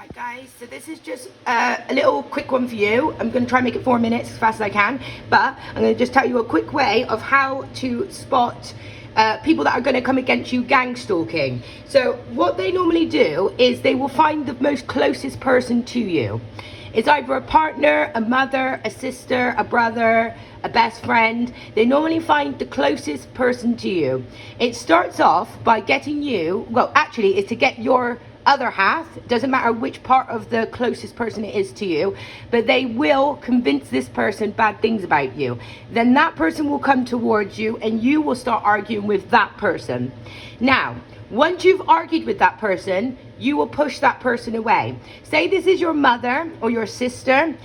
Right guys, so this is just a little quick one for you. I'm going to try and make it 4 minutes as fast as I can, but I'm going to just tell you a quick way of how to spot people that are going to come against you gang stalking. So what they normally do is they will find the most closest person to you. It's either a partner, a mother, a sister, a brother, a best friend. They normally find the closest person to you. It starts off by getting you, well actually it's to get your other half, doesn't matter which part of the closest person it is to you, but they will convince this person bad things about you. Then that person will come towards you and you will start arguing with that person. Now, once you've argued with that person, you will push that person away. Say this is your mother or your sister,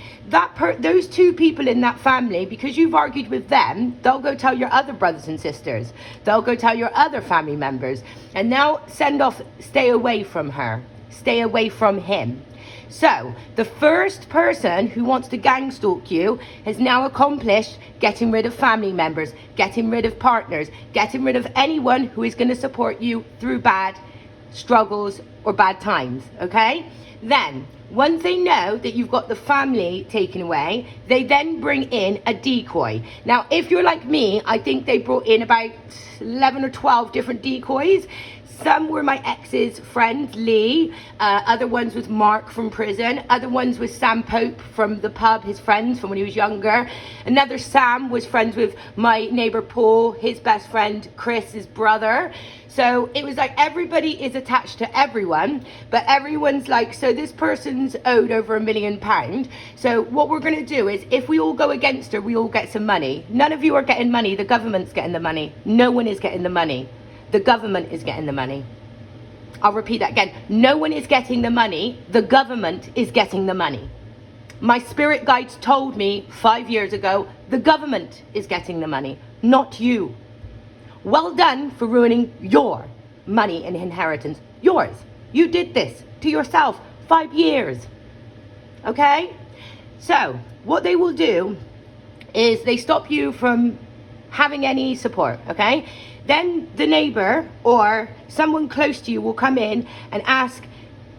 those two people in that family, because you've argued with them, they'll go tell your other brothers and sisters. They'll go tell your other family members, and they'll send off, stay away from her, stay away from him. So the first person who wants to gang stalk you has now accomplished getting rid of family members, getting rid of partners, getting rid of anyone who is going to support you through bad struggles or bad times, okay? Then once they know that you've got the family taken away, they then bring in a decoy. Now if you're like me, I think they brought in about 11 or 12 different decoys. Some were my ex's friends, Lee, other ones was Mark from prison, other ones was Sam Pope from the pub, his friends from when he was younger. Another Sam was friends with my neighbour Paul, his best friend Chris, his brother. So it was like everybody is attached to everyone, but everyone's like, so this person's owed over £1 million. So what we're going to do is, if we all go against her, we all get some money. None of you are getting money, the government's getting the money. No one is getting the money. The government is getting the money. I'll repeat that again. No one is getting the money. The government is getting the money. My spirit guides told me 5 years ago, the government is getting the money, not you. Well done for ruining your money and inheritance. Yours. You did this to yourself 5 years. Okay? So, what they will do is they stop you from having any support, okay? Then the neighbor or someone close to you will come in and ask,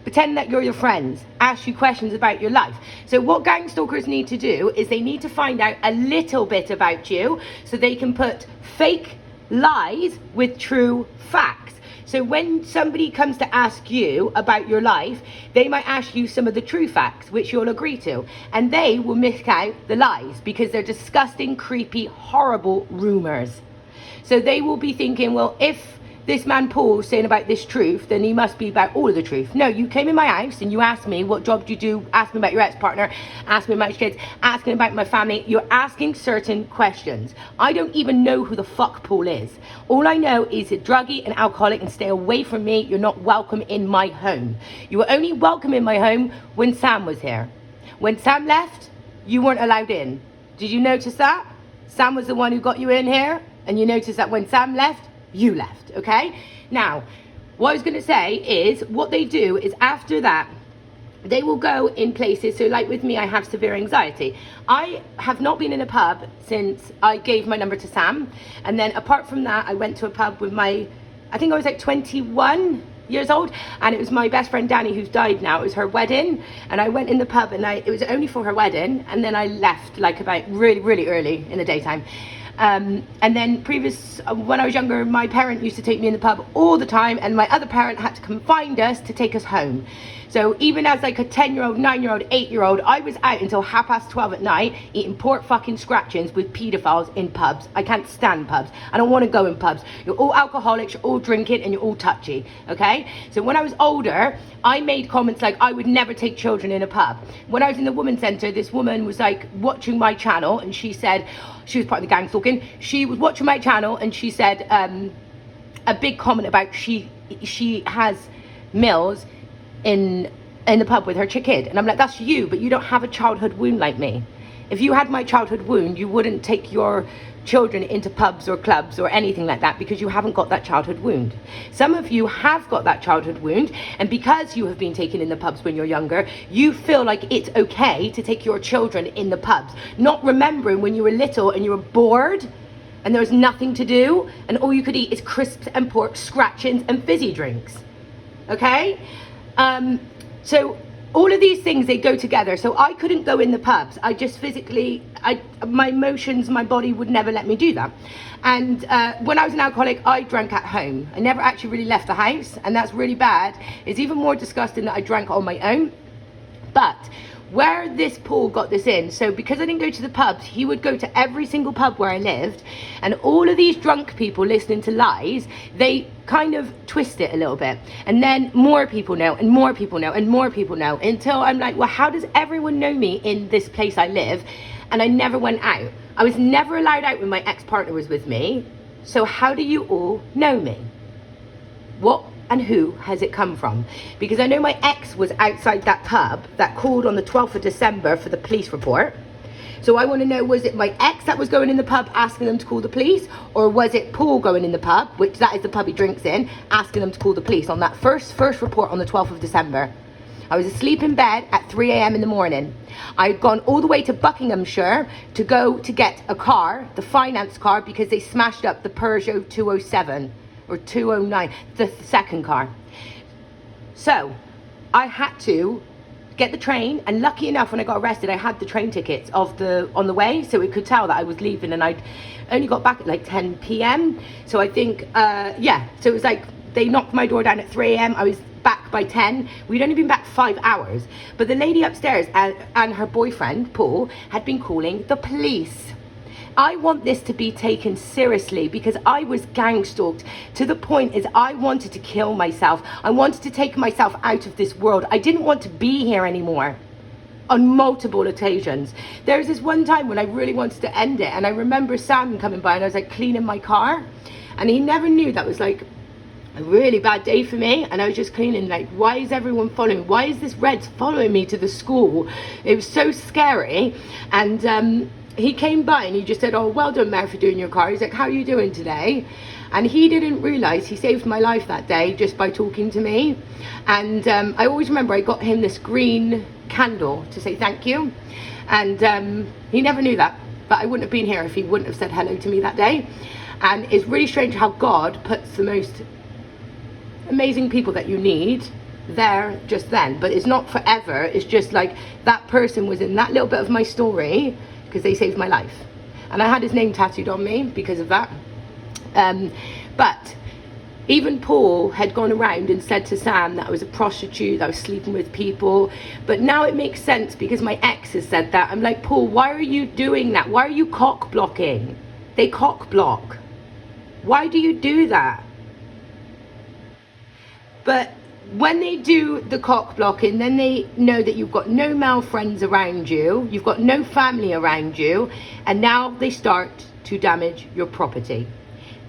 pretend that you're your friends, ask you questions about your life. So what gang stalkers need to do is they need to find out a little bit about you so they can put fake lies with true facts. So when somebody comes to ask you about your life, they might ask you some of the true facts, which you'll agree to. And they will miss out the lies because they're disgusting, creepy, horrible rumors. So they will be thinking, well, if this man Paul's saying about this truth, then he must be about all of the truth. No, you came in my house and you asked me, what job do you do? Asked me about your ex-partner, asked me about your kids, asking about my family. You're asking certain questions. I don't even know who the fuck Paul is. All I know is a druggie and alcoholic, and stay away from me. You're not welcome in my home. You were only welcome in my home when Sam was here. When Sam left, you weren't allowed in. Did you notice that? Sam was the one who got you in here, and you notice that when Sam left, you left, okay? Now, what I was going to say is, what they do is after that, they will go in places. So like with me, I have severe anxiety. I have not been in a pub since I gave my number to Sam. And then apart from that, I went to a pub with I think I was like 21 years old, and it was my best friend Danny, who's died now. It was her wedding, and I went in the pub, and it was only for her wedding, and then I left like about really early in the daytime. And then when I was younger, my parent used to take me in the pub all the time, and my other parent had to come find us to take us home. So even as like a 10-year-old, 9-year-old, 8-year-old, I was out until 12:30 at night eating pork fucking scratchings with paedophiles in pubs. I can't stand pubs. I don't want to go in pubs. You're all alcoholics, you're all drinking, and you're all touchy, okay? So when I was older, I made comments like I would never take children in a pub. When I was in the women's centre, this woman was like watching my channel, and she said, she was part of the gang stalking, she was watching my channel, and she said a big comment about she has Mills in the pub with her kid. And I'm like, that's you, but you don't have a childhood wound like me. If you had my childhood wound, you wouldn't take your children into pubs or clubs or anything like that, because you haven't got that childhood wound. Some of you have got that childhood wound, and because you have been taken in the pubs when you're younger, you feel like it's okay to take your children in the pubs, not remembering when you were little and you were bored and there was nothing to do and all you could eat is crisps and pork scratchings and fizzy drinks. Okay? So all of these things, they go together. So I couldn't go in the pubs. I just physically, my emotions, my body would never let me do that. And when I was an alcoholic, I drank at home. I never actually really left the house, and that's really bad. It's even more disgusting that I drank on my own. But where this Paul got this in, so because I didn't go to the pubs, he would go to every single pub where I lived, and all of these drunk people listening to lies, they kind of twist it a little bit, and then more people know, and more people know, and more people know, until I'm like, well, how does everyone know me in this place I live? And I never went out. I was never allowed out when my ex-partner was with me, so how do you all know me? What and who has it come from? Because I know my ex was outside that pub that called on the 12th of December for the police report. So I want to know, was it my ex that was going in the pub asking them to call the police? Or was it Paul going in the pub, which that is the pub he drinks in, asking them to call the police on that first report on the 12th of December? I was asleep in bed at 3 a.m. in the morning. I'd gone all the way to Buckinghamshire to go to get a car, the finance car, because they smashed up the Peugeot 207. Or 209, the second car. So I had to get the train, and lucky enough when I got arrested I had the train tickets on the way, so it could tell that I was leaving, and I'd only got back at like 10 p.m. So I think yeah, so it was like they knocked my door down at 3 a.m. I was back by 10. We'd only been back 5 hours, but the lady upstairs and her boyfriend Paul had been calling the police. I want this to be taken seriously, because I was gang stalked to the point is I wanted to kill myself. I wanted to take myself out of this world. I didn't want to be here anymore on multiple occasions. There was this one time when I really wanted to end it, and I remember Sam coming by, and I was like cleaning my car, and he never knew that was like a really bad day for me, and I was just cleaning, like, why is everyone following me? Why is this red following me to the school? It was so scary. And he came by and he just said, oh, well done, Mary, for doing your car. He's like, how are you doing today? And he didn't realise he saved my life that day just by talking to me. And I always remember I got him this green candle to say thank you. And he never knew that, but I wouldn't have been here if he wouldn't have said hello to me that day. And it's really strange how God puts the most amazing people that you need there just then. But it's not forever. It's just like that person was in that little bit of my story, because they saved my life, and I had his name tattooed on me because of that. But even Paul had gone around and said to Sam that I was a prostitute, that I was sleeping with people. But now it makes sense, because my ex has said that. I'm like, Paul, why are you doing that? Why are you cock blocking? They cock block. Why do you do that? But when they do the cock blocking, then they know that you've got no male friends around you, you've got no family around you, and now they start to damage your property.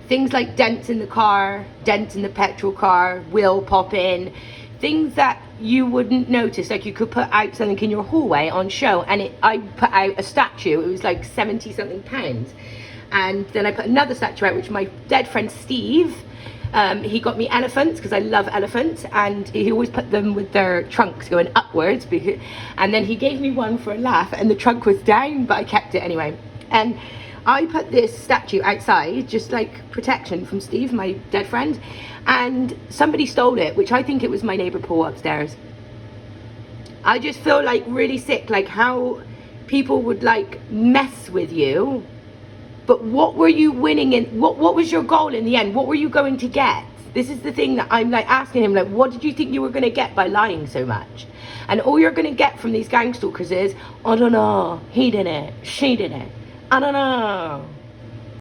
Things like dents in the car, dents in the petrol car will pop in. Things that you wouldn't notice, like you could put out something in your hallway on show, and I put out a statue, it was like 70 something pounds. And then I put another statue out, which my dead friend Steve, he got me elephants, because I love elephants, and he always put them with their trunks going upwards, and then he gave me one for a laugh, and the trunk was down, but I kept it anyway. And I put this statue outside, just like protection from Steve, my dead friend, and somebody stole it, which I think it was my neighbour Paul upstairs. I just feel like really sick, like how people would like mess with you. But what were you winning in? What was your goal in the end? What were you going to get? This is the thing that I'm like asking him, like, what did you think you were going to get by lying so much? And all you're going to get from these gang stalkers is, I don't know, he did it, she did it, I don't know.